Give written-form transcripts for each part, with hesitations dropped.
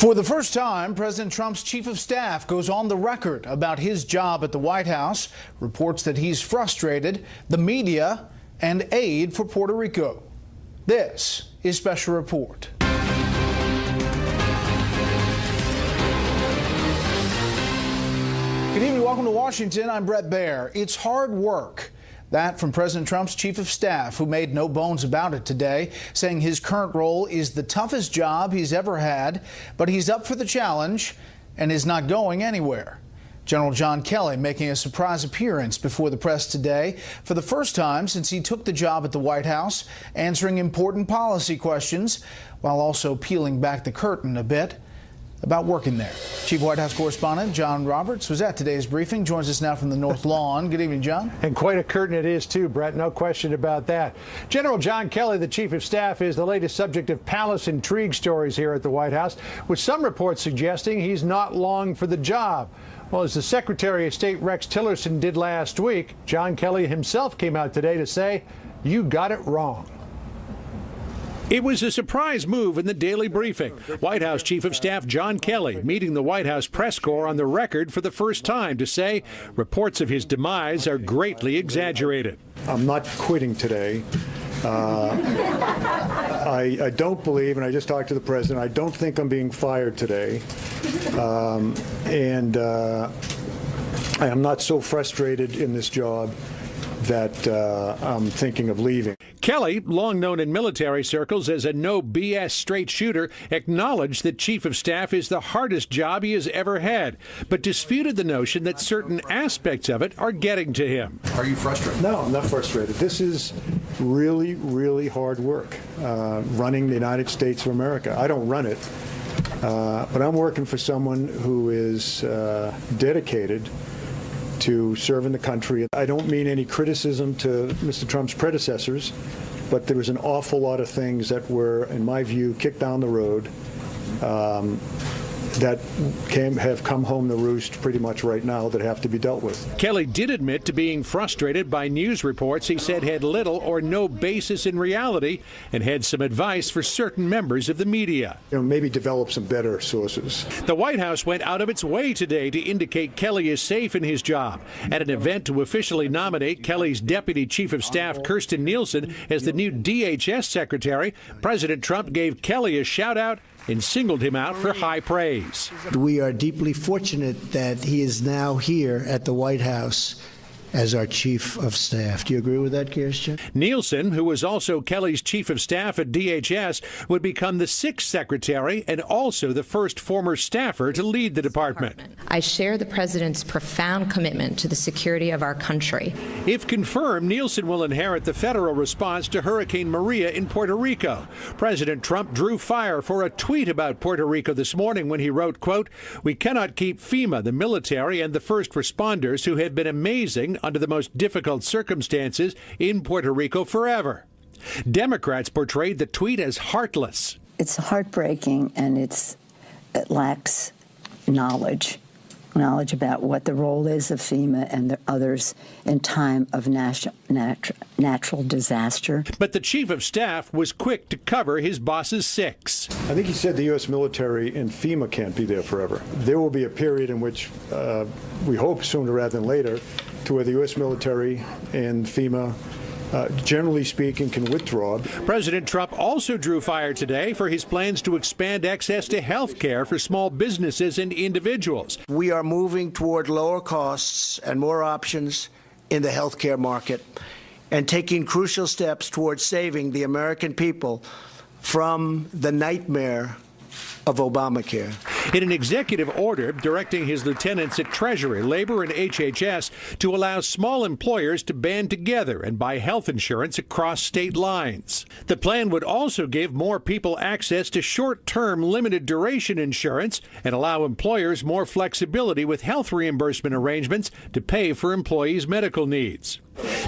For the first time, President Trump's chief of staff goes on the record about his job at the White House, reports that he's frustrated the media and aid for Puerto Rico. This is Special Report. Good evening, welcome to Washington. I'm Bret Baier. It's hard work. That from President Trump's chief of staff, who made no bones about it today, saying his current role is the toughest job he's ever had, but he's up for the challenge and is not going anywhere. General John Kelly making a surprise appearance before the press today for the first time since he took the job at the White House, answering important policy questions while also peeling back the curtain a bit about working there. Chief White House correspondent John Roberts was at today's briefing, joins us now from the North Lawn. Good evening, John. And quite a curtain it is, too, Brett. No question about that. General John Kelly, the chief of staff, is the latest subject of palace intrigue stories here at the White House, with some reports suggesting he's not long for the job. Well, as the Secretary of State Rex Tillerson did last week, John Kelly himself came out today to say, "You got it wrong." It was a surprise move in the daily briefing. White House Chief of Staff John Kelly meeting the White House press corps on the record for the first time to say reports of his demise are greatly exaggerated. I'm not quitting today. I don't believe, and I just talked to the president, I don't think I'm being fired today. I am not so frustrated in this job that I'm thinking of leaving. Kelly, long known in military circles as a no BS straight shooter, acknowledged that chief of staff is the hardest job he has ever had, but disputed the notion that certain aspects of it are getting to him. Are you frustrated? No, I'm not frustrated. This is really, really hard work, running the United States of America. I don't run it, but I'm working for someone who is dedicated to serving the country. I don't mean any criticism to Mr. Trump's predecessors, but there was an awful lot of things that were, in my view, kicked down the road that have come home to roost pretty much right now that have to be dealt with. Kelly did admit to being frustrated by news reports he said had little or no basis in reality and had some advice for certain members of the media. Maybe develop some better sources. The White House went out of its way today to indicate Kelly is safe in his job. At an event to officially nominate Kelly's Deputy Chief of Staff Kirstjen Nielsen as the new DHS Secretary, President Trump gave Kelly a shout-out and singled him out for high praise. We are deeply fortunate that he is now here at the White House as our chief of staff. Do you agree with that, Kirstjen? Nielsen, who was also Kelly's chief of staff at DHS, would become the sixth secretary and also the first former staffer to lead the department. I share the president's profound commitment to the security of our country. If confirmed, Nielsen will inherit the federal response to Hurricane Maria in Puerto Rico. President Trump drew fire for a tweet about Puerto Rico this morning when he wrote, quote, "We cannot keep FEMA, the military, and the first responders who have been amazing under the most difficult circumstances in Puerto Rico forever." Democrats portrayed the tweet as heartless. It's heartbreaking, and it lacks knowledge about what the role is of FEMA and the others in time of natural disaster. But the chief of staff was quick to cover his boss's six. I think he said the U.S. military and FEMA can't be there forever. There will be a period in which we hope sooner rather than later to where the U.S. military and FEMA, generally speaking, can withdraw. President Trump also drew fire today for his plans to expand access to health care for small businesses and individuals. We are moving toward lower costs and more options in the health care market and taking crucial steps towards saving the American people from the nightmare of Obamacare. In an executive order directing his lieutenants at Treasury, Labor, and HHS to allow small employers to band together and buy health insurance across state lines. The plan would also give more people access to short-term limited duration insurance and allow employers more flexibility with health reimbursement arrangements to pay for employees' medical needs.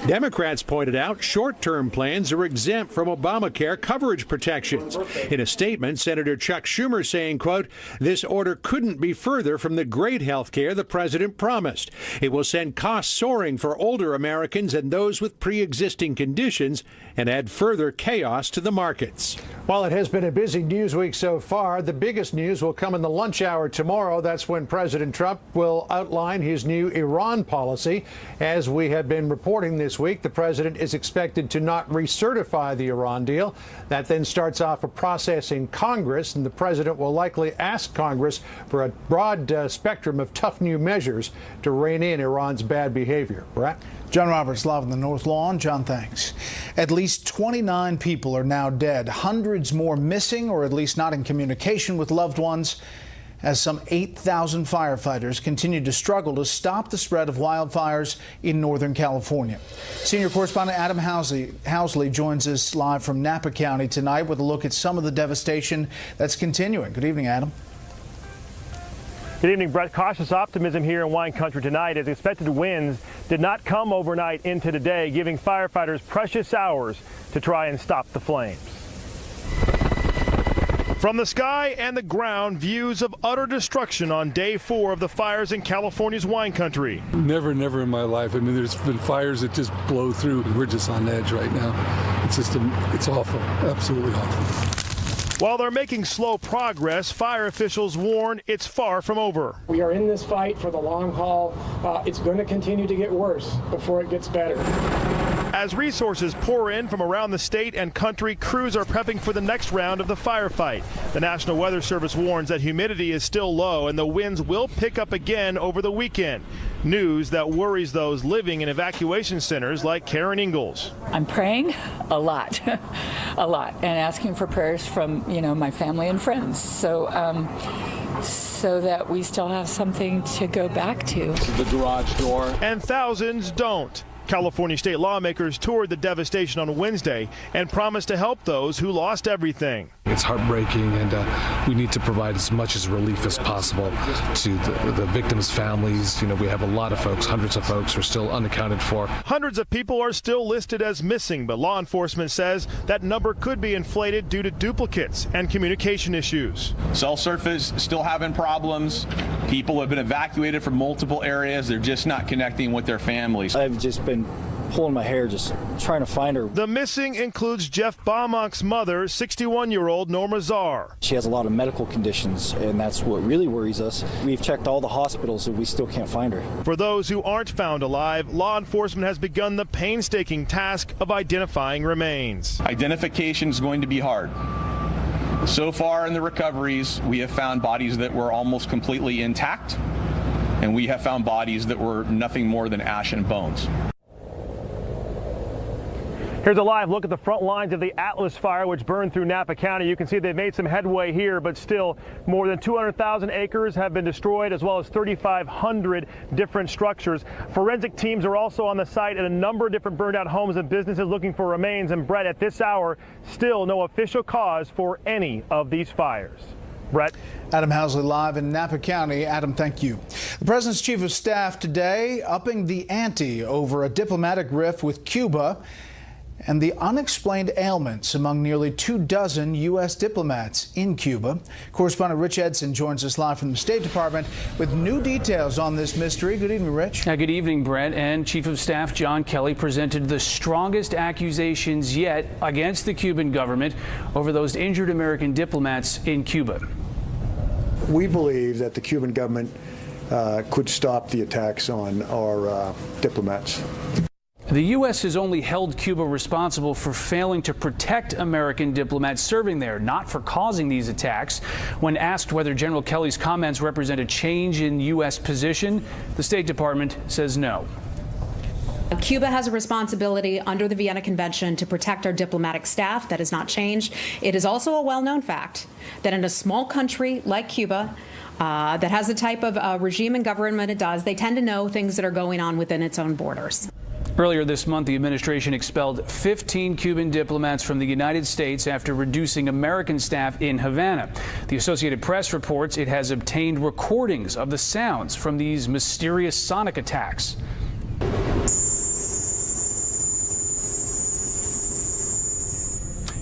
Democrats pointed out short-term plans are exempt from Obamacare coverage protections. In a statement, Senator Chuck Schumer saying, quote, "This order couldn't be further from the great health care the president promised. It will send costs soaring for older Americans and those with pre-existing conditions and add further chaos to the markets." While it has been a busy news week so far, the biggest news will come in the lunch hour tomorrow. That's when President Trump will outline his new Iran policy. As we have been reporting this week, the president is expected to not recertify the Iran deal. That then starts off a process in Congress, and the president will likely ask Congress for a broad spectrum of tough new measures to rein in Iran's bad behavior. Bret? John Roberts live on the North Lawn. John, thanks. At least 29 people are now dead, hundreds more missing or at least not in communication with loved ones, as some 8,000 firefighters continue to struggle to stop the spread of wildfires in Northern California. Senior correspondent Adam Housley joins us live from Napa County tonight with a look at some of the devastation that's continuing. Good evening, Adam. Good evening, Brett. Cautious optimism here in wine country tonight as expected winds did not come overnight into today, giving firefighters precious hours to try and stop the flames. From the sky and the ground, views of utter destruction on day 4 of the fires in California's wine country. Never in my life. I mean, there's been fires that just blow through. We're just on edge right now. It's just, it's awful, absolutely awful. While they're making slow progress, fire officials warn it's far from over. We are in this fight for the long haul. It's going to continue to get worse before it gets better. As resources pour in from around the state and country, crews are prepping for the next round of the firefight. The National Weather Service warns that humidity is still low and the winds will pick up again over the weekend. News that worries those living in evacuation centers like Karen Ingalls. I'm praying a lot, and asking for prayers from, my family and friends. So that we still have something to go back to. The garage door. And thousands don't. California state lawmakers toured the devastation on Wednesday and promised to help those who lost everything. It's heartbreaking, and we need to provide as much as relief as possible to the victims' families. We have a lot of folks, hundreds of folks who are still unaccounted for. Hundreds of people are still listed as missing, but law enforcement says that number could be inflated due to duplicates and communication issues. Cell service still having problems. People have been evacuated from multiple areas. They're just not connecting with their families. I've just been pulling my hair just trying to find her. The missing includes Jeff Baumonk's mother, 61-year-old Norma Czar. She has a lot of medical conditions, and that's what really worries us. We've checked all the hospitals, and we still can't find her. For those who aren't found alive, law enforcement has begun the painstaking task of identifying remains. Identification is going to be hard. So far in the recoveries, we have found bodies that were almost completely intact, and we have found bodies that were nothing more than ash and bones. Here's a live look at the front lines of the Atlas fire, which burned through Napa County. You can see they've made some headway here, but still more than 200,000 acres have been destroyed, as well as 3,500 different structures. Forensic teams are also on the site at a number of different burned out homes and businesses looking for remains. And Brett, at this hour, still no official cause for any of these fires. Brett. Adam Housley live in Napa County. Adam, thank you. The president's chief of staff today upping the ante over a diplomatic rift with Cuba and the unexplained ailments among nearly 24 U.S. diplomats in Cuba. Correspondent Rich Edson joins us live from the State Department with new details on this mystery. Good evening, Rich. Good evening, Brett. And Chief of Staff John Kelly presented the strongest accusations yet against the Cuban government over those injured American diplomats in Cuba. We believe that the Cuban government could stop the attacks on our diplomats. The U.S. has only held Cuba responsible for failing to protect American diplomats serving there, not for causing these attacks. When asked whether General Kelly's comments represent a change in U.S. position, the State Department says no. Cuba has a responsibility under the Vienna Convention to protect our diplomatic staff. That has not changed. It is also a well-known fact that in a small country like Cuba, that has the type of regime and government it does, they tend to know things that are going on within its own borders. Earlier this month, the administration expelled 15 Cuban diplomats from the United States after reducing American staff in Havana. The Associated Press reports it has obtained recordings of the sounds from these mysterious sonic attacks.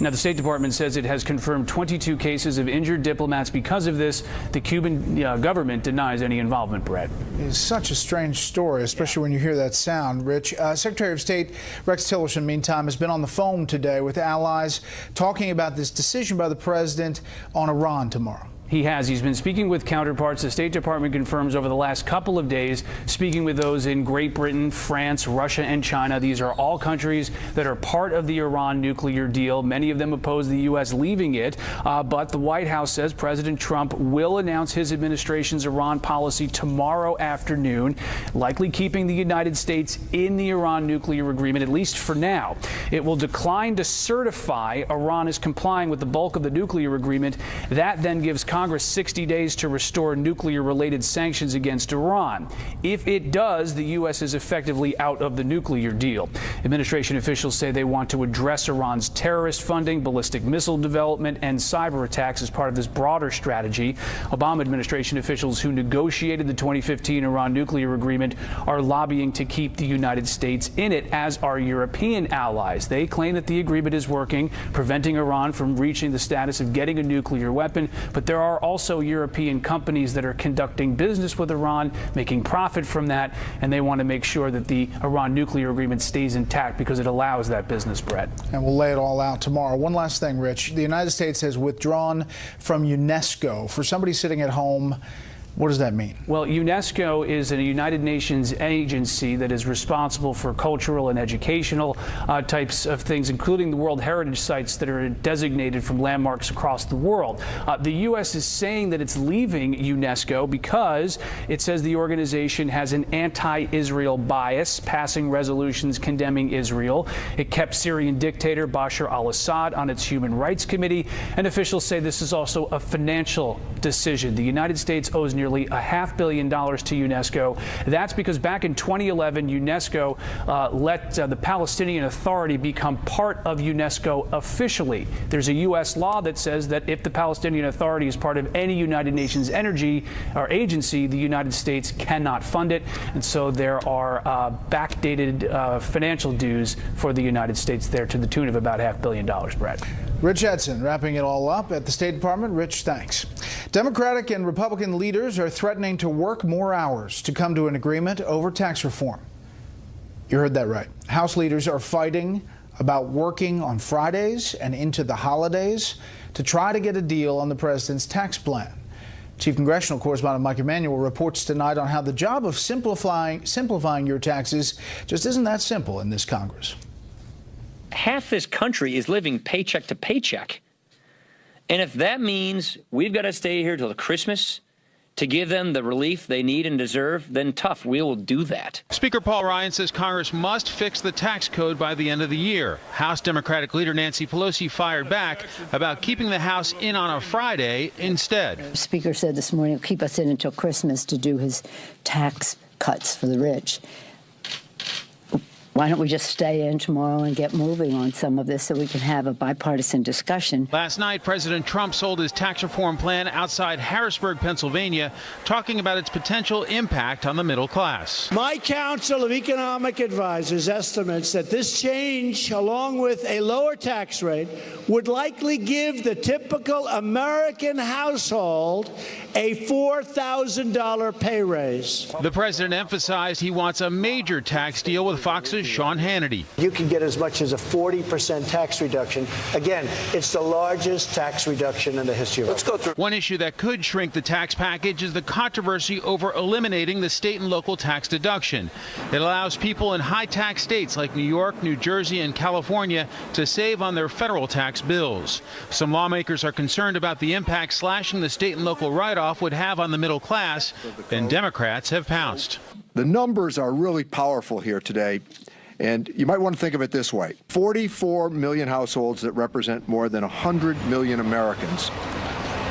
Now, the State Department says it has confirmed 22 cases of injured diplomats because of this. The Cuban government denies any involvement, Brett. It's such a strange story, especially when you hear that sound, Rich. Secretary of State Rex Tillerson, meantime, has been on the phone today with allies talking about this decision by the president on Iran tomorrow. He has. He's been speaking with counterparts. The State Department confirms over the last couple of days, speaking with those in Great Britain, France, Russia, and China. These are all countries that are part of the Iran nuclear deal. Many of them oppose the U.S. leaving it. But the White House says President Trump will announce his administration's Iran policy tomorrow afternoon, likely keeping the United States in the Iran nuclear agreement, at least for now. It will decline to certify Iran is complying with the bulk of the nuclear agreement. That then gives Congress 60 days to restore nuclear-related sanctions against Iran. If it does, the U.S. is effectively out of the nuclear deal. Administration officials say they want to address Iran's terrorist funding, ballistic missile development, and cyber attacks as part of this broader strategy. Obama administration officials who negotiated the 2015 Iran nuclear agreement are lobbying to keep the United States in it, as are European allies. They claim that the agreement is working, preventing Iran from reaching the status of getting a nuclear weapon, but there are also European companies that are conducting business with Iran, making profit from that, and they want to make sure that the Iran nuclear agreement stays intact because it allows that business, Brett. And we'll lay it all out tomorrow. One last thing, Rich. The United States has withdrawn from UNESCO. For somebody sitting at home, what does that mean? Well, UNESCO is a United Nations agency that is responsible for cultural and educational types of things, including the World Heritage Sites that are designated from landmarks across the world. The U.S. is saying that it's leaving UNESCO because it says the organization has an anti-Israel bias, passing resolutions condemning Israel. It kept Syrian dictator Bashar al-Assad on its Human Rights Committee, and officials say this is also a financial decision. The United States owes nearly $500 million to UNESCO. That's because back in 2011, UNESCO let the Palestinian Authority become part of UNESCO officially. There's a U.S. law that says that if the Palestinian Authority is part of any United Nations energy or agency, the United States cannot fund it. And so there are backdated financial dues for the United States there to the tune of about $500 million, Brett. Rich Edson wrapping it all up at the State Department. Rich, thanks. Democratic and Republican leaders are threatening to work more hours to come to an agreement over tax reform. You heard that right. House leaders are fighting about working on Fridays and into the holidays to try to get a deal on the president's tax plan. Chief Congressional Correspondent Mike Emanuel reports tonight on how the job of simplifying your taxes just isn't that simple in this Congress. Half this country is living paycheck to paycheck. And if that means we've got to stay here till Christmas to give them the relief they need and deserve, then tough, we will do that. Speaker Paul Ryan says Congress must fix the tax code by the end of the year. House Democratic leader Nancy Pelosi fired back about keeping the House in on a Friday instead. The Speaker said this morning, keep us in until Christmas to do his tax cuts for the rich. Why don't we just stay in tomorrow and get moving on some of this so we can have a bipartisan discussion? Last night, President Trump sold his tax reform plan outside Harrisburg, Pennsylvania, talking about its potential impact on the middle class. My Council of Economic Advisors estimates that this change, along with a lower tax rate, would likely give the typical American household a $4,000 pay raise. The president emphasized he wants a major tax deal with Fox's Sean Hannity. You can get as much as a 40% tax reduction. Again, it's the largest tax reduction in the history of our country. Let's go through. One issue that could shrink the tax package is the controversy over eliminating the state and local tax deduction. It allows people in high-tax states like New York, New Jersey, and California to save on their federal tax bills. Some lawmakers are concerned about the impact slashing the state and local write-off would have on the middle class, and Democrats have pounced. The numbers are really powerful here today. And you might want to think of it this way. 44 million households that represent more than 100 million Americans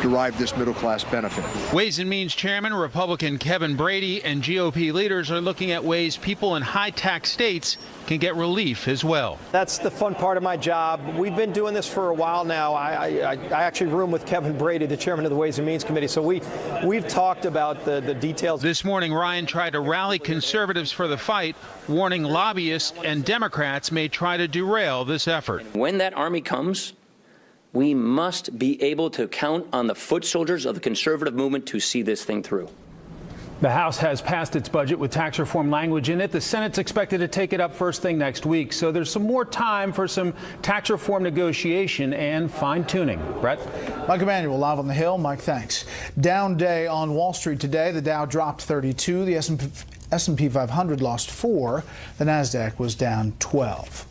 derive this middle-class benefit. Ways and Means Chairman Republican Kevin Brady and GOP leaders are looking at ways people in high-tax states can get relief as well. That's the fun part of my job. We've been doing this for a while now. I actually room with Kevin Brady, the chairman of the Ways and Means Committee, so we've talked about the details. This morning, Ryan tried to rally conservatives for the fight, warning lobbyists and Democrats may try to derail this effort. When that army comes, We must be able to count on the foot soldiers of the conservative movement to see this thing through. The House has passed its budget with tax reform language in it. The Senate's expected to take it up first thing next week. So there's some more time for some tax reform negotiation and fine-tuning. Brett? Mike Emanuel live on the Hill. Mike, thanks. Down day on Wall Street today. The Dow dropped 32. The S&P 500 lost 4. The Nasdaq was down 12.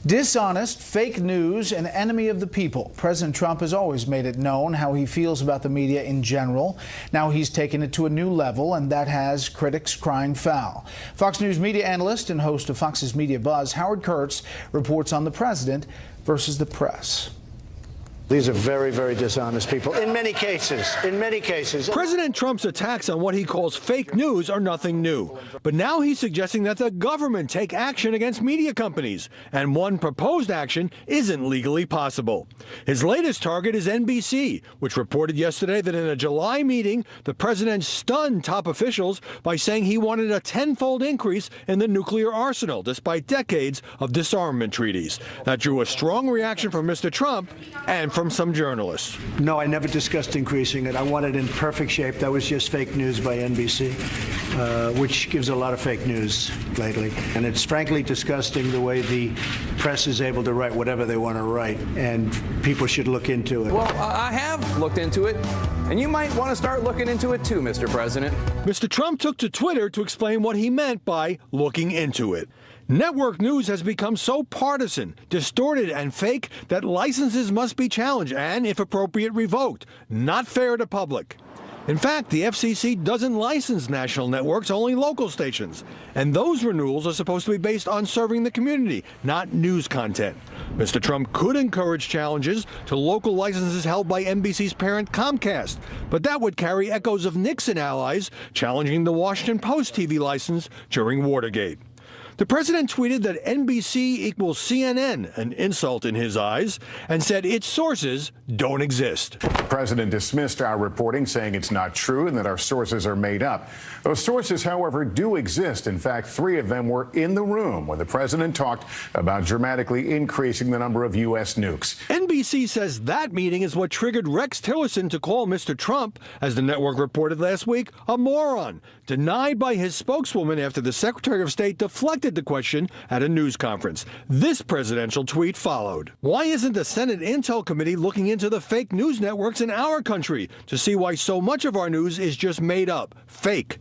Dishonest, fake news, an enemy of the people. President Trump has always made it known how he feels about the media in general. Now he's taken it to a new level, and that has critics crying foul. Fox News media analyst and host of Fox's Media Buzz, Howard Kurtz, reports on the president versus the press. These are very, very dishonest people. In many cases. President Trump's attacks on what he calls fake news are nothing new. But now he's suggesting that the government take action against media companies. And one proposed action isn't legally possible. His latest target is NBC, which reported yesterday that in a July meeting, the president stunned top officials by saying he wanted a tenfold increase in the nuclear arsenal, despite decades of disarmament treaties. That drew a strong reaction from Mr. Trump and from some journalists. No, I never discussed increasing it. I want it in perfect shape. That was just fake news by NBC, which gives a lot of fake news lately. And it's frankly disgusting the way the press is able to write whatever they want to write, and people should look into it. Well, I have looked into it, and you might want to start looking into it too, Mr. President. Mr. Trump took to Twitter to explain what he meant by looking into it. Network news has become so partisan, distorted, and fake that licenses must be challenged and, if appropriate, revoked. Not fair to public. In fact, the FCC doesn't license national networks, only local stations. And those renewals are supposed to be based on serving the community, not news content. Mr. Trump could encourage challenges to local licenses held by NBC's parent Comcast, but that would carry echoes of Nixon allies challenging the Washington Post TV license during Watergate. The president tweeted that NBC equals CNN, an insult in his eyes, and said its sources don't exist. The president dismissed our reporting, saying it's not true and that our sources are made up. Those sources, however, do exist. In fact, 3 of them were in the room when the president talked about dramatically increasing the number of U.S. nukes. NBC says that meeting is what triggered Rex Tillerson to call Mr. Trump, as the network reported last week, a moron, denied by his spokeswoman after the Secretary of State deflected the question at a news conference. This presidential tweet followed. Why isn't the Senate Intel Committee looking into the fake news networks in our country to see why so much of our news is just made up, fake?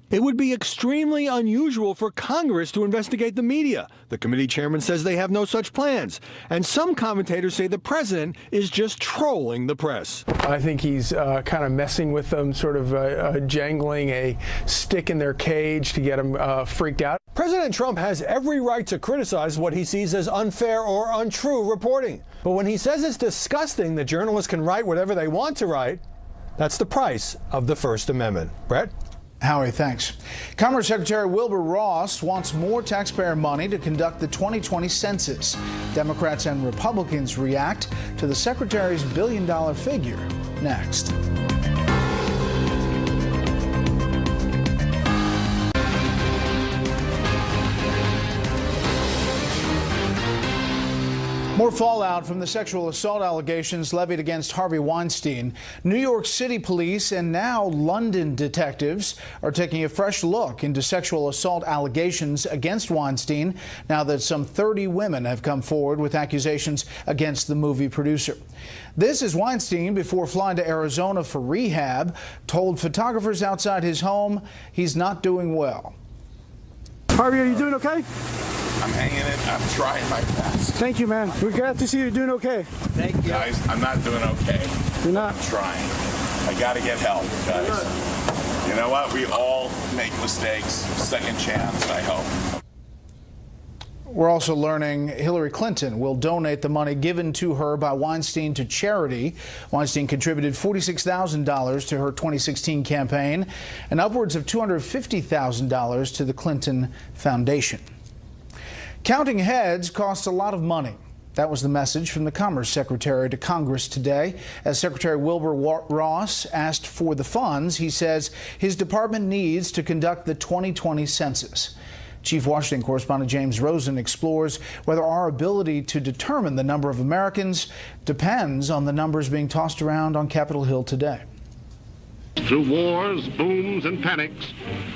It would be extremely unusual for Congress to investigate the media. The committee chairman says they have no such plans. And some commentators say the president is just trolling the press. I think he's kind of messing with them, sort of jangling a stick in their cage to get them freaked out. President Trump has every right to criticize what he sees as unfair or untrue reporting. But when he says it's disgusting that journalists can write whatever they want to write, that's the price of the First Amendment. Brett? Howie, thanks. Commerce Secretary Wilbur Ross wants more taxpayer money to conduct the 2020 census. Democrats and Republicans react to the Secretary's billion-dollar figure. Next. More fallout from the sexual assault allegations levied against Harvey Weinstein. New York City police and now London detectives are taking a fresh look into sexual assault allegations against Weinstein now that some 30 women have come forward with accusations against the movie producer. This is Weinstein before flying to Arizona for rehab, told photographers outside his home he's not doing well. Harvey, are you doing okay? I'm hanging in. I'm trying my best. Thank you, man. We're glad to see you doing okay. Thank you. Guys, I'm not doing okay. You're not? I'm trying. I got to get help, guys. You know what? We all make mistakes. Second chance, I hope. We're also learning Hillary Clinton will donate the money given to her by Weinstein to charity. Weinstein contributed $46,000 to her 2016 campaign and upwards of $250,000 to the Clinton Foundation. Counting heads costs a lot of money. That was the message from the Commerce Secretary to Congress today. As Secretary Wilbur Ross asked for the funds, he says his department needs to conduct the 2020 census. Chief Washington correspondent James Rosen explores whether our ability to determine the number of Americans depends on the numbers being tossed around on Capitol Hill today. Through wars, booms, and panics,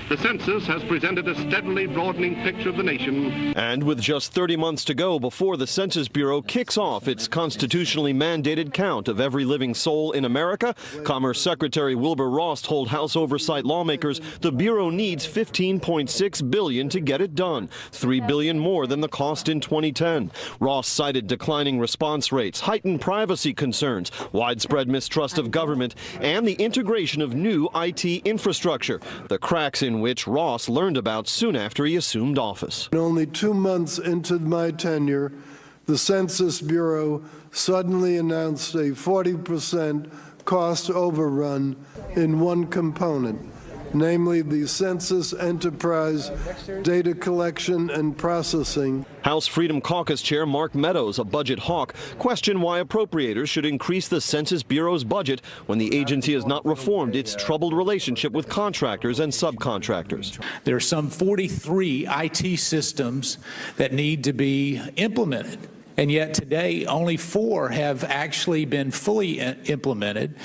the census has presented a steadily broadening picture of the nation. And with just 30 months to go before the Census Bureau kicks off its constitutionally mandated count of every living soul in America, Commerce Secretary Wilbur Ross told House Oversight lawmakers the Bureau needs $15.6 billion to get it done, $3 billion more than the cost in 2010. Ross cited declining response rates, heightened privacy concerns, widespread mistrust of government, and the integration of new IT infrastructure, the cracks in which Ross learned about soon after he assumed office. Only 2 months into my tenure, the Census Bureau suddenly announced a 40% cost overrun in one component, namely the Census Enterprise data collection and processing. House Freedom Caucus Chair Mark Meadows, a budget hawk, questioned why appropriators should increase the Census Bureau's budget when the agency has not reformed its troubled relationship with contractors and subcontractors. There are some 43 IT systems that need to be implemented. And yet today, only 4 have actually been fully implemented.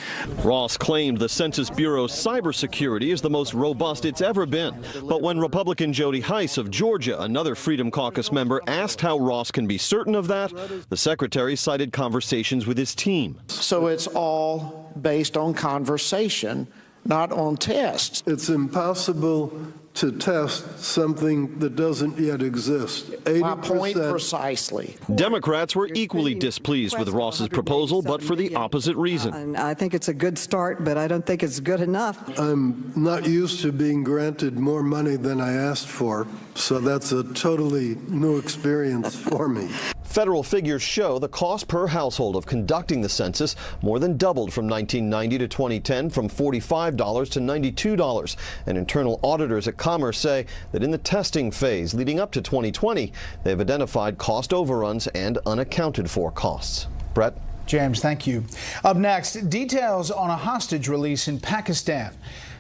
Ross claimed the Census Bureau's cybersecurity is the most robust it's ever been. But when Republican Jody Hice of Georgia, another Freedom Caucus member, asked how Ross can be certain of that, the secretary cited conversations with his team. So it's all based on conversation, not on tests. It's impossible to test something that doesn't yet exist. 80%. My point precisely. Democrats were equally displeased with Ross's proposal, but for the opposite reason. I think it's a good start, but I don't think it's good enough. I'm not used to being granted more money than I asked for, so that's a totally new experience for me. Federal figures show the cost per household of conducting the census more than doubled from 1990 to 2010, from $45 to $92. And internal auditors at Commerce say that in the testing phase leading up to 2020, they've identified cost overruns and unaccounted for costs. Brett? James, thank you. Up next, details on a hostage release in Pakistan.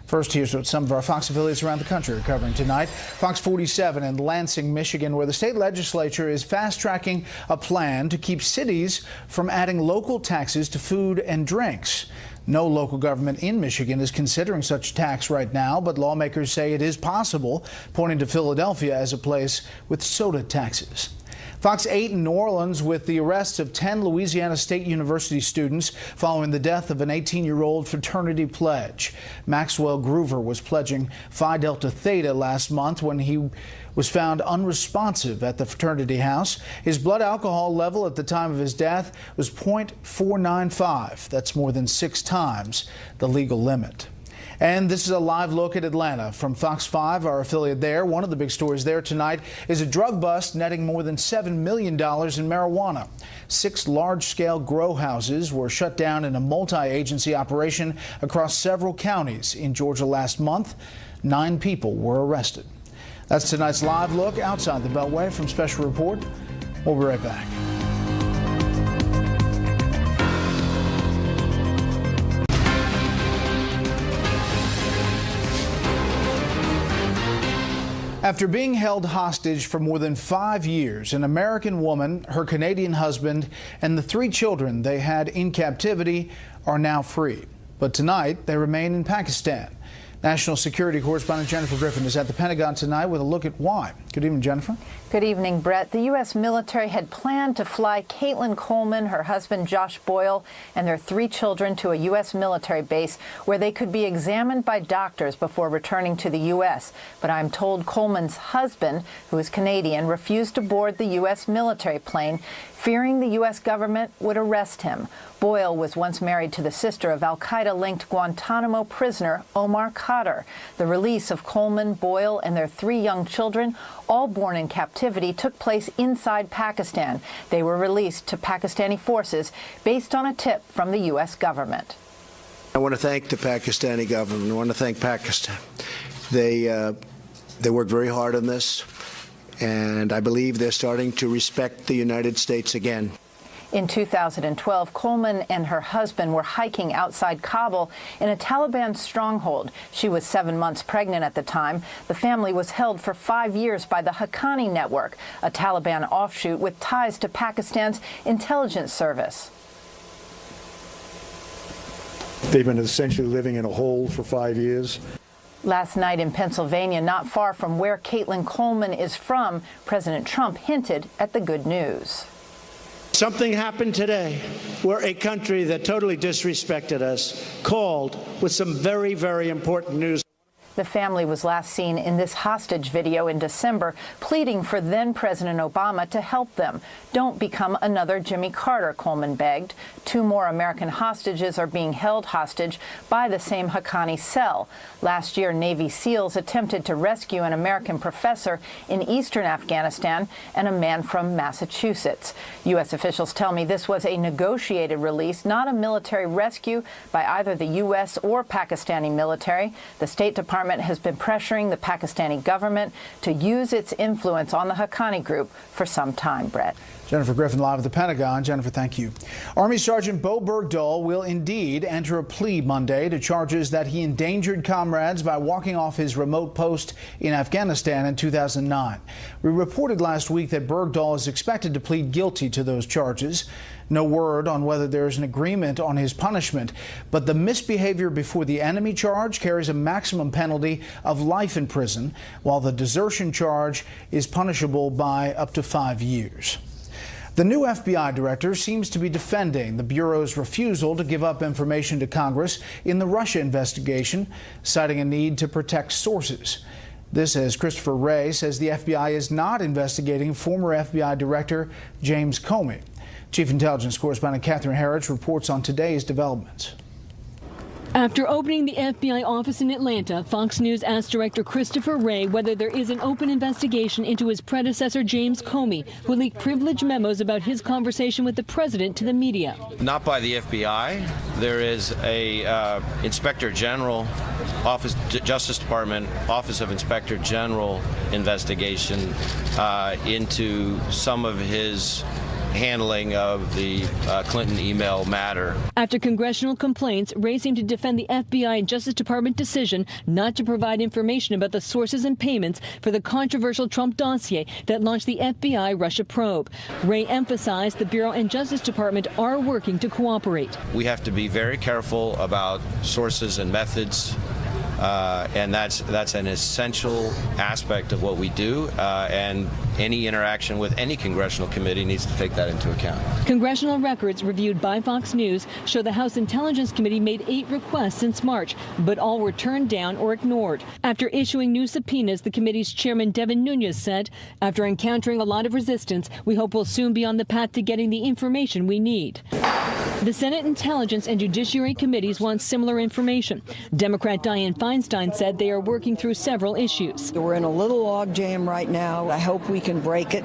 First, here's what some of our Fox affiliates around the country are covering tonight. Fox 47 in Lansing, Michigan, where the state legislature is fast-tracking a plan to keep cities from adding local taxes to food and drinks. No local government in Michigan is considering such a tax right now, but lawmakers say it is possible, pointing to Philadelphia as a place with soda taxes. Fox 8 in New Orleans with the arrests of 10 Louisiana State University students following the death of an 18-year-old fraternity pledge. Maxwell Groover was pledging Phi Delta Theta last month when he was found unresponsive at the fraternity house. His blood alcohol level at the time of his death was .495. That's more than 6 times the legal limit. And this is a live look at Atlanta from Fox 5, our affiliate there. One of the big stories there tonight is a drug bust netting more than $7 million in marijuana. 6 large-scale grow houses were shut down in a multi-agency operation across several counties in Georgia last month. 9 people were arrested. That's tonight's live look outside the Beltway from Special Report. We'll be right back. After being held hostage for more than 5 years, an American woman, her Canadian husband, and the 3 children they had in captivity are now free. But tonight, they remain in Pakistan. National security correspondent Jennifer Griffin is at the Pentagon tonight with a look at why. Good evening, Jennifer. Good evening, Brett. The U.S. military had planned to fly Caitlin Coleman, her husband Josh Boyle, and their 3 children to a U.S. military base where they could be examined by doctors before returning to the U.S. But I'm told Coleman's husband, who is Canadian, refused to board the U.S. military plane, fearing the U.S. government would arrest him. Boyle was once married to the sister of al-Qaeda-linked Guantanamo prisoner Omar Khadr. The release of Coleman, Boyle, and their 3 young children, all born in captivity, took place inside Pakistan. They were released to Pakistani forces based on a tip from the U.S. government. I want to thank the Pakistani government. I want to thank Pakistan. They worked very hard on this, and I believe they're starting to respect the United States again. In 2012, Coleman and her husband were hiking outside Kabul in a Taliban stronghold. She was 7 months pregnant at the time. The family was held for 5 years by the Haqqani Network, a Taliban offshoot with ties to Pakistan's intelligence service. They've been essentially living in a hole for 5 years. Last night in Pennsylvania, not far from where Caitlin Coleman is from, President Trump hinted at the good news. Something happened today where a country that totally disrespected us called with some very, very important news. The family was last seen in this hostage video in December, pleading for then-President Obama to help them. Don't become another Jimmy Carter, Coleman begged. 2 more American hostages are being held hostage by the same Haqqani cell. Last year, Navy SEALs attempted to rescue an American professor in eastern Afghanistan and a man from Massachusetts. U.S. officials tell me this was a negotiated release, not a military rescue by either the U.S. or Pakistani military. The State Department has been pressuring the Pakistani government to use its influence on the Haqqani group for some time, Brett. Jennifer Griffin live at the Pentagon. Jennifer, thank you. Army Sergeant Bo Bergdahl will indeed enter a plea Monday to charges that he endangered comrades by walking off his remote post in Afghanistan in 2009. We reported last week that Bergdahl is expected to plead guilty to those charges. No word on whether there is an agreement on his punishment, but the misbehavior before the enemy charge carries a maximum penalty of life in prison, while the desertion charge is punishable by up to 5 years. The new FBI director seems to be defending the Bureau's refusal to give up information to Congress in the Russia investigation, citing a need to protect sources. This as Christopher Wray says the FBI is not investigating former FBI Director James Comey. Chief Intelligence Correspondent Catherine Herridge reports on today's developments. After opening the FBI office in Atlanta, Fox News asked Director Christopher Wray whether there is an open investigation into his predecessor, James Comey, who leaked privileged memos about his conversation with the president to the media. Not by the FBI. There is a Inspector General, Justice Department, Office of Inspector General investigation into some of his handling of the Clinton email matter. After congressional complaints, Wray seemed to defend the FBI and Justice Department decision not to provide information about the sources and payments for the controversial Trump dossier that launched the FBI Russia probe. Wray emphasized the Bureau and Justice Department are working to cooperate. We have to be very careful about sources and methods. And that's an essential aspect of what we do, and any interaction with any congressional committee needs to take that into account. Congressional records reviewed by Fox News show the House Intelligence Committee made 8 requests since March, but all were turned down or ignored. After issuing new subpoenas, the committee's chairman Devin Nunes said, "After encountering a lot of resistance, we hope we'll soon be on the path to getting the information we need." The Senate Intelligence and Judiciary Committees want similar information. Democrat Dianne Feinstein said they are working through several issues. We're in a little logjam right now. I hope we can break it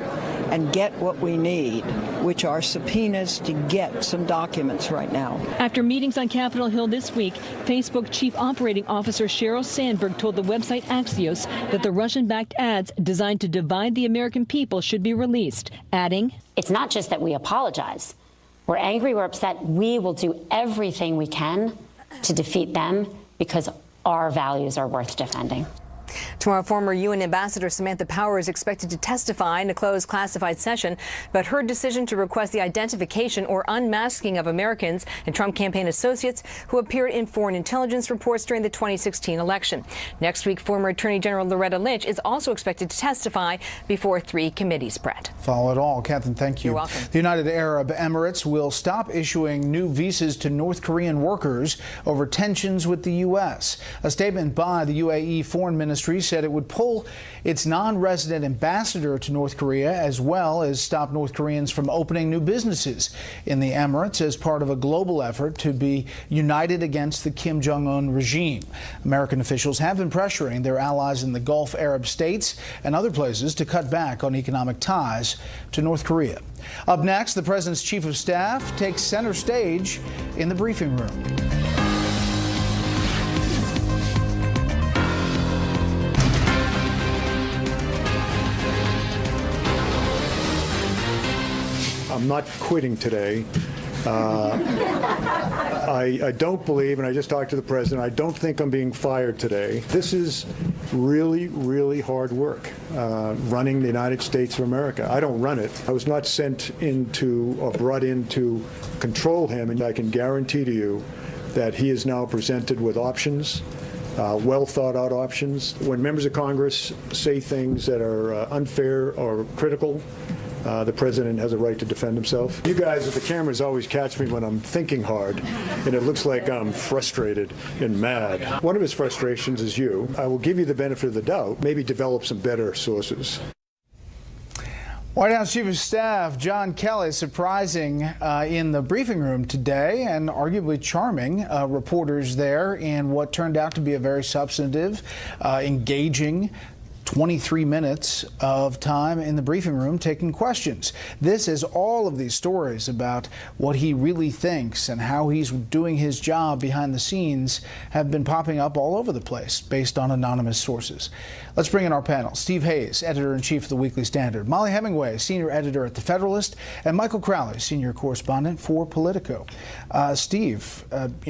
and get what we need, which are subpoenas to get some documents right now. After meetings on Capitol Hill this week, Facebook Chief Operating Officer Sheryl Sandberg told the website Axios that the Russian-backed ads designed to divide the American people should be released, adding, "It's not just that we apologize. We're angry, we're upset. We will do everything we can to defeat them because our values are worth defending." Tomorrow, former UN Ambassador Samantha Power is expected to testify in a closed classified session about her decision to request the identification or unmasking of Americans and Trump campaign associates who appeared in foreign intelligence reports during the 2016 election. Next week, former Attorney General Loretta Lynch is also expected to testify before 3 committees, Brett. Follow it all. Catherine, thank you. You're welcome. The United Arab Emirates will stop issuing new visas to North Korean workers over tensions with the U.S. A statement by the UAE Foreign Ministry said it would pull its non-resident ambassador to North Korea, as well as stop North Koreans from opening new businesses in the Emirates as part of a global effort to be united against the Kim Jong-un regime. American officials have been pressuring their allies in the Gulf Arab states and other places to cut back on economic ties to North Korea. Up next, the president's chief of staff takes center stage in the briefing room. I'm not quitting today. I don't believe, and I just talked to the president, I don't think I'm being fired today. This is really, really hard work, running the United States of America. I don't run it. I was not sent into or brought in to control him, and I can guarantee to you that he is now presented with options, well thought out options. When members of Congress say things that are unfair or critical, the president has a right to defend himself. You guys at the cameras always catch me when I'm thinking hard, and it looks like I'm frustrated and mad. One of his frustrations is you. I will give you the benefit of the doubt, maybe develop some better sources. White House Chief of Staff John Kelly surprising in the briefing room today and arguably charming reporters there in what turned out to be a very substantive, engaging 23 minutes of time in the briefing room taking questions. This is all of these stories about what he really thinks and how he's doing his job behind the scenes have been popping up all over the place based on anonymous sources. Let's bring in our panel. Steve Hayes, editor-in-chief of the Weekly Standard, Molly Hemingway, senior editor at The Federalist, and Michael Crowley, senior correspondent for Politico. Steve,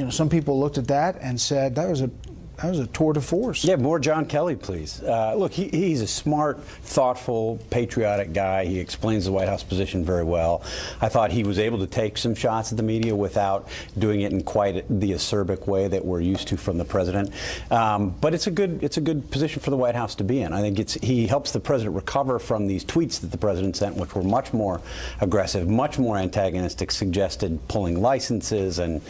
some people looked at that and said that was a tour de force. Yeah, more John Kelly, please. Look, he's a smart, thoughtful, patriotic guy. He explains the White House position very well. I thought he was able to take some shots at the media without doing it in quite the acerbic way that we're used to from the president. But it's a good position for the White House to be in. I think he helps the president recover from these tweets that the president sent, which were much more aggressive, much more antagonistic, suggested pulling licenses and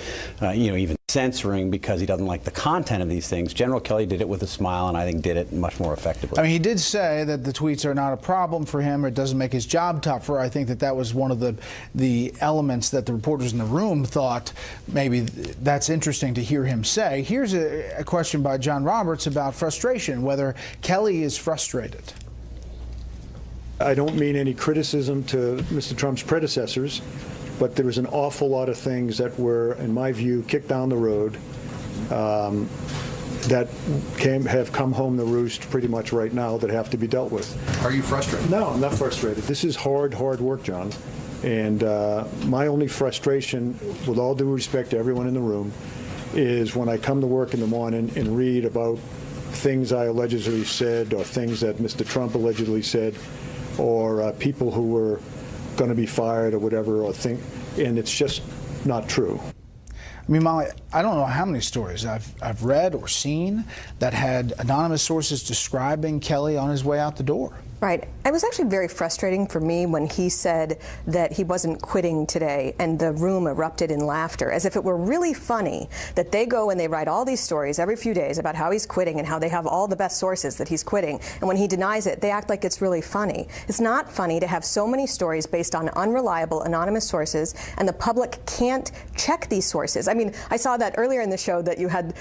even censoring because he doesn't like the content of these things. General Kelly did it with a smile, and I think did it much more effectively. I mean, he did say that the tweets are not a problem for him, or it doesn't make his job tougher. I think that was one of the elements that the reporters in the room thought maybe that's interesting to hear him say. Here's a question by John Roberts about frustration, whether Kelly is frustrated. I don't mean any criticism to Mr. Trump's predecessors, but there was an awful lot of things that were, in my view, kicked down the road that have come home to roost pretty much right now that have to be dealt with. Are you frustrated? No, I'm not frustrated. This is hard work, John. And my only frustration, with all due respect to everyone in the room, is when I come to work in the morning and read about things I allegedly said or things that Mr. Trump allegedly said or people who were going to be fired or whatever, and it's just not true. I mean, Molly, I don't know how many stories I've read or seen that had anonymous sources describing Kelly on his way out the door. Right. It was actually very frustrating for me when he said that he wasn't quitting today, and the room erupted in laughter, as if it were really funny that they go and they write all these stories every few days about how he's quitting and how they have all the best sources that he's quitting, and when he denies it, they act like it's really funny. It's not funny to have so many stories based on unreliable, anonymous sources, and the public can't check these sources. I mean, I saw that earlier in the show that you had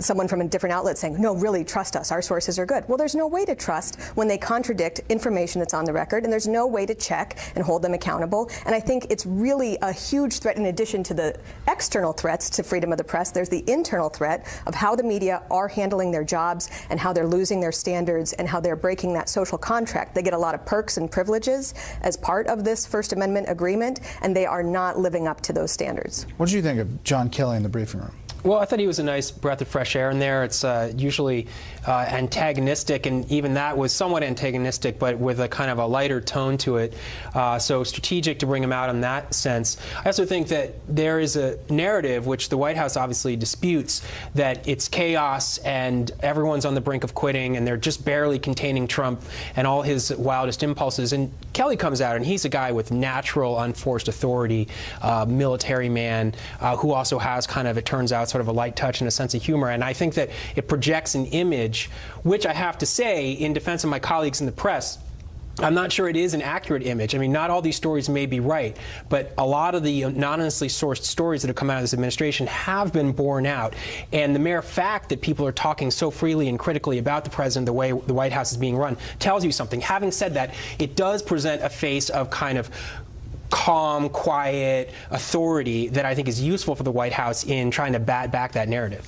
someone from a different outlet saying, no, really, trust us, our sources are good. Well, there's no way to trust when they contradict information that's on the record, and there's no way to check and hold them accountable. And I think it's really a huge threat. In addition to the external threats to freedom of the press, there's the internal threat of how the media are handling their jobs and how they're losing their standards and how they're breaking that social contract. They get a lot of perks and privileges as part of this First Amendment agreement, and they are not living up to those standards. What did you think of John Kelly in the briefing room? Well, I thought he was a nice breath of fresh air in there. It's usually antagonistic, and even that was somewhat antagonistic, but with a kind of a lighter tone to it. So strategic to bring him out in that sense. I also think that there is a narrative, which the White House obviously disputes, that it's chaos and everyone's on the brink of quitting and they're just barely containing Trump and all his wildest impulses. And Kelly comes out, and he's a guy with natural, unforced authority, military man, who also has kind of, it turns out, sort of a light touch and a sense of humor. And I think that it projects an image, which I have to say, in defense of my colleagues in the press, I'm not sure it is an accurate image. I mean, not all these stories may be right, but a lot of the anonymously sourced stories that have come out of this administration have been borne out. And the mere fact that people are talking so freely and critically about the president, the way the White House is being run, tells you something. Having said that, it does present a face of kind of calm, quiet authority that I think is useful for the White House in trying to bat back that narrative.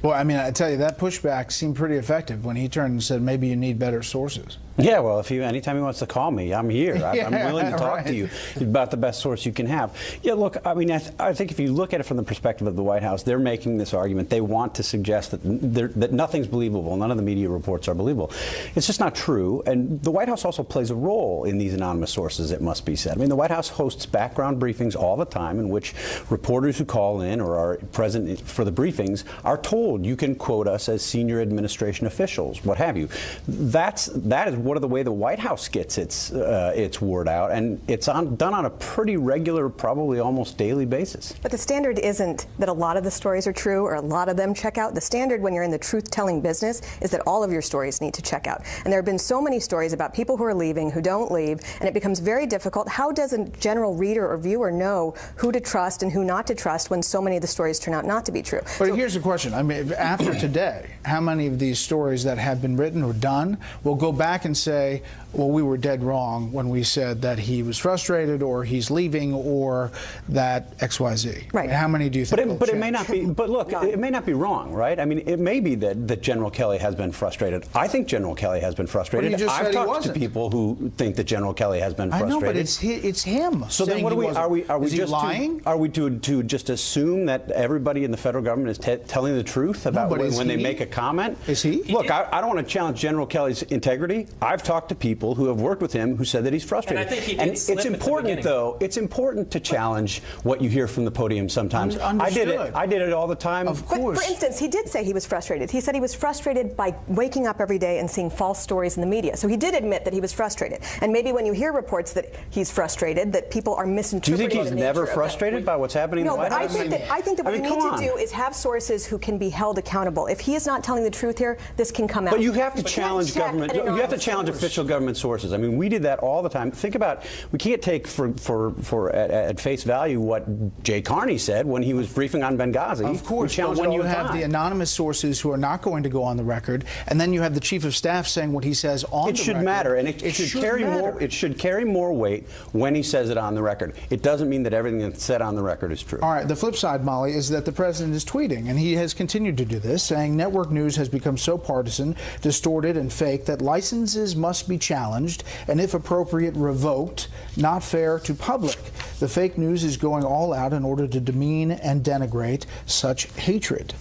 Well, I mean, I tell you, that pushback seemed pretty effective when he turned and said, maybe you need better sources. Yeah, well, anytime he wants to call me, I'm here. I'm willing to talk to you about the best source you can have. Yeah, look, I mean, I think if you look at it from the perspective of the White House, they're making this argument. They want to suggest that nothing's believable. None of the media reports are believable. It's just not true. And the White House also plays a role in these anonymous sources, it must be said. I mean, the White House hosts background briefings all the time in which reporters who call in or are present for the briefings are told you can quote us as senior administration officials, what have you. That is one of the way the White House gets its word out, and it's done on a pretty regular, probably almost daily basis. But the standard isn't that a lot of the stories are true or a lot of them check out. The standard when you're in the truth-telling business is that all of your stories need to check out. And there have been so many stories about people who are leaving, who don't leave, and it becomes very difficult. How does a general reader or viewer know who to trust and who not to trust when so many of the stories turn out not to be true? But here's the question. I mean, after today, how many of these stories that have been written or done will go back and say, well, we were dead wrong when we said that he was frustrated or he's leaving or that XYZ. Right. How many do you think? But it may not be. But look, it may not be wrong, right? I mean, it may be that General Kelly has been frustrated. I think General Kelly has been frustrated. I've talked to people who think that General Kelly has been frustrated. I know, but it's him. So then, what are we just lying? Are we to just assume that everybody in the federal government is telling the truth about when they make a comment? Is he? Look, I don't want to challenge General Kelly's integrity. I've talked to people who have worked with him who said that he's frustrated. And I think he it's important, though. It's important to challenge what you hear from the podium sometimes. I did it all the time. Of course. But for instance, he did say he was frustrated. He said he was frustrated by waking up every day and seeing false stories in the media. So he did admit that he was frustrated. And maybe when you hear reports that he's frustrated, that people are misinterpreting. Do you think he's never frustrated by what's happening in the White House? No, but I think that what we need to do is have sources who can be held accountable. If he is not telling the truth here, this can come out. But you have to challenge government. You have to challenge official government sources. I mean, we did that all the time. Think about, we can't take at face value what Jay Carney said when he was briefing on Benghazi. Of course, but when you have the anonymous sources who are not going to go on the record, and then you have the chief of staff saying what he says on the record. It should matter, and it should carry more. It should carry more weight when he says it on the record. It doesn't mean that everything that's said on the record is true. All right. The flip side, Molly, is that the president is tweeting, and he has continued to do this, saying network news has become so partisan, distorted, and fake that licenses must be challenged, and if appropriate, revoked, not fair to public. The fake news is going all out in order to demean and denigrate such hatred.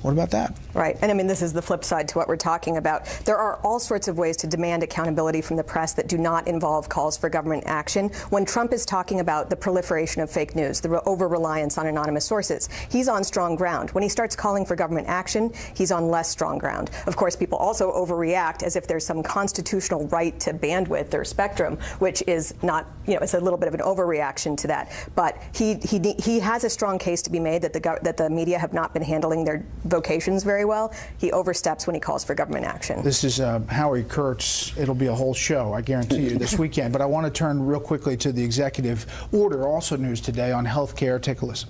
What about that? Right. And I mean, this is the flip side to what we're talking about. There are all sorts of ways to demand accountability from the press that do not involve calls for government action. When Trump is talking about the proliferation of fake news, the over-reliance on anonymous sources, he's on strong ground. When he starts calling for government action, he's on less strong ground. Of course, people also overreact as if there's some constitutional right to bandwidth or spectrum, which is not, it's a little bit of an overreaction to that. But he has a strong case to be made that the media have not been handling their vocations very well. He oversteps when he calls for government action. This is Howie Kurtz. It'll be a whole show, I guarantee you, this weekend. But I want to turn real quickly to the executive order, also news today on health care. Take a listen.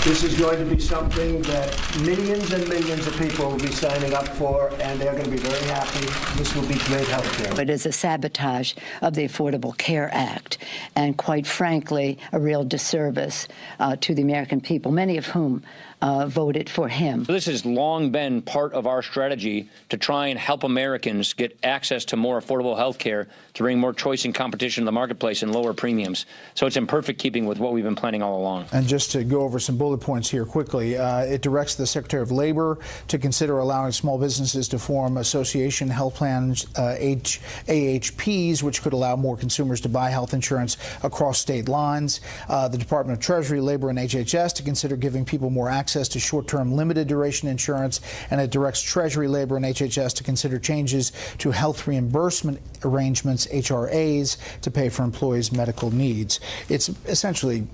This is going to be something that millions and millions of people will be signing up for, and they're going to be very happy. This will be great health care. It is a sabotage of the Affordable Care Act, and quite frankly, a real disservice to the American people, many of whom voted for him. This has long been part of our strategy to try and help Americans get access to more affordable health care, to bring more choice and competition to the marketplace and lower premiums. So it's in perfect keeping with what we've been planning all along. And just to go over some bullet points here quickly, it directs the Secretary of Labor to consider allowing small businesses to form association health plans, AHPs, which could allow more consumers to buy health insurance across state lines. The Department of Treasury, Labor, and HHS to consider giving people more access to short-term limited duration insurance, and it directs Treasury, Labor, and HHS to consider changes to health reimbursement arrangements, HRAs, to pay for employees' medical needs. It's essentially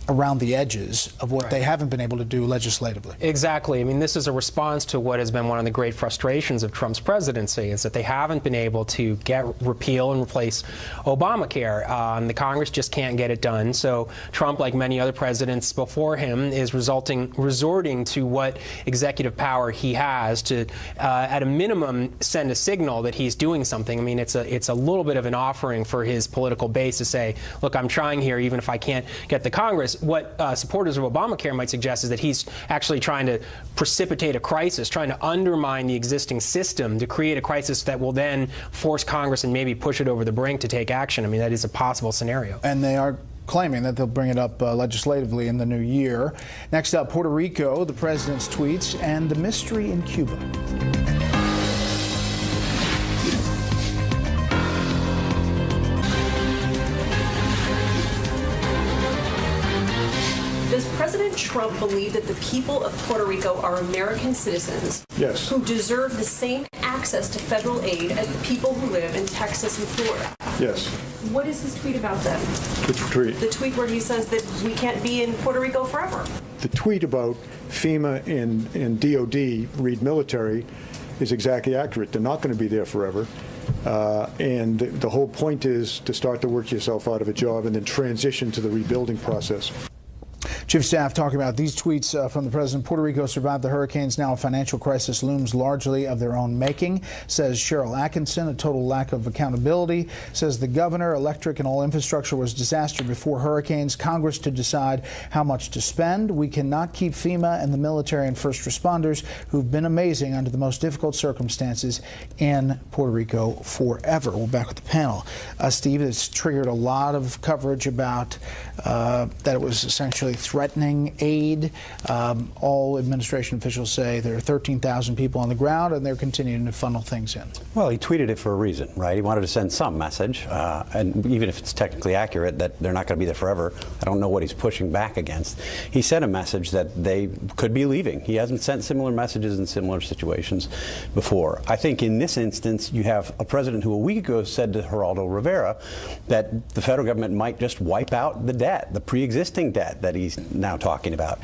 around the edges of what they haven't been able to do legislatively. Exactly. I mean, this is a response to what has been one of the great frustrations of Trump's presidency, is that they haven't been able to repeal and replace Obamacare. The Congress just can't get it done. So Trump, like many other presidents before him, is resorting to what executive power he has to, at a minimum, send a signal that he's doing something. I mean, it's a little bit of an offering for his political base to say, look, I'm trying here, even if I can't get the Congress what supporters of Obamacare might suggest is that he's actually trying to precipitate a crisis, trying to undermine the existing system to create a crisis that will then force Congress and maybe push it over the brink to take action. I mean, that is a possible scenario. And they are claiming that they'll bring it up legislatively in the new year. Next up, Puerto Rico, the president's tweets, and the mystery in Cuba. Does President Trump believe that the people of Puerto Rico are American citizens Yes. who deserve the same access to federal aid as the people who live in Texas and Florida? Yes. What is his tweet about then? Which tweet? The tweet where he says that we can't be in Puerto Rico forever. The tweet about FEMA and DOD, read military, is exactly accurate. They're not going to be there forever. And the whole point is to start to work yourself out of a job and then transition to the rebuilding process. Chief of Staff talking about these tweets from the president. Puerto Rico survived the hurricanes. Now a financial crisis looms largely of their own making, says Cheryl Atkinson. A total lack of accountability, says the governor. Electric and all infrastructure was disaster before hurricanes. Congress to decide how much to spend. We cannot keep FEMA and the military and first responders who've been amazing under the most difficult circumstances in Puerto Rico forever. We're back with the panel. Steve, it's triggered a lot of coverage about that it was essentially threatening aid. All administration officials say there are 13,000 people on the ground, and they're continuing to funnel things in. Well, he tweeted it for a reason, right? He wanted to send some message, and even if it's technically accurate that they're not going to be there forever, I don't know what he's pushing back against. He sent a message that they could be leaving. He hasn't sent similar messages in similar situations before. I think in this instance, you have a president who a week ago said to Geraldo Rivera that the federal government might just wipe out the debt, the pre-existing debt that he's now talking about,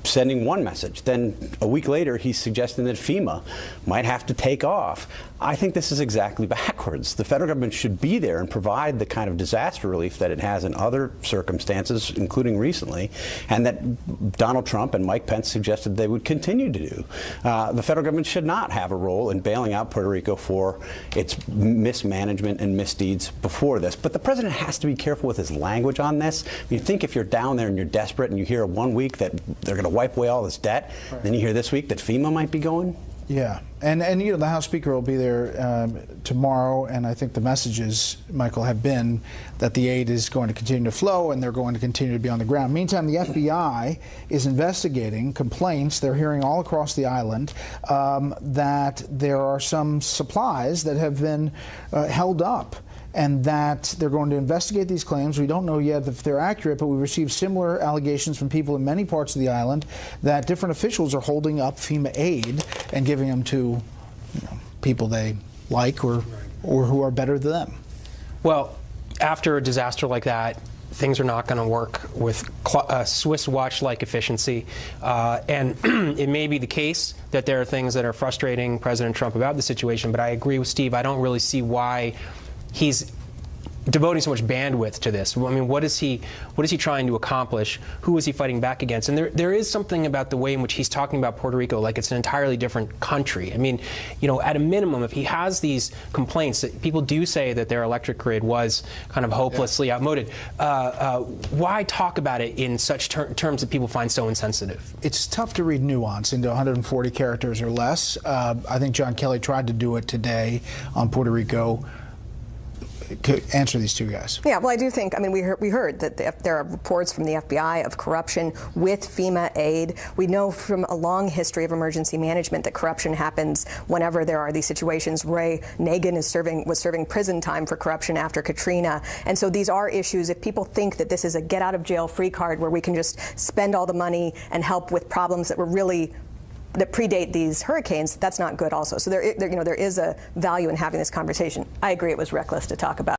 sending one message. Then a week later, he's suggesting that FEMA might have to take off. I think this is exactly backwards. The federal government should be there and provide the kind of disaster relief that it has in other circumstances, including recently, and that Donald Trump and Mike Pence suggested they would continue to do. The federal government should not have a role in bailing out Puerto Rico for its mismanagement and misdeeds before this. But the president has to be careful with his language on this. You think if you're down there and you're desperate and you hear 1 week that they're going to wipe away all this debt, right, then you hear this week that FEMA might be going. Yeah, and you know, the House Speaker will be there tomorrow, and I think the messages, Michael, have been that the aid is going to continue to flow and they're going to continue to be on the ground. Meantime, the FBI is investigating complaints they're hearing all across the island that there are some supplies that have been held up, and that they're going to investigate these claims. We don't know yet if they're accurate, but we received similar allegations from people in many parts of the island that different officials are holding up FEMA aid and giving them to people they like or who are better than them. Well, after a disaster like that, things are not going to work with Swiss watch-like efficiency. And it may be the case that there are things that are frustrating President Trump about the situation, but I agree with Steve. I don't really see why he's devoting so much bandwidth to this. I mean, what is he trying to accomplish? Who is he fighting back against? And there is something about the way in which he's talking about Puerto Rico like it's an entirely different country. I mean, you know, at a minimum, if he has these complaints that people do say that their electric grid was kind of hopelessly outmoded, why talk about it in such terms that people find so insensitive? It's tough to read nuance into 140 characters or less. I think John Kelly tried to do it today on Puerto Rico. Answer these two guys. Yeah, well, I do think, I mean, we heard that there are reports from the FBI of corruption with FEMA aid. We know from a long history of emergency management that corruption happens whenever there are these situations. Ray Nagin was serving prison time for corruption after Katrina. And so these are issues. If people think that this is a get-out-of-jail-free card where we can just spend all the money and help with problems that predate these hurricanes, that's not good also. So there is a value in having this conversation. I agree it was reckless to talk about.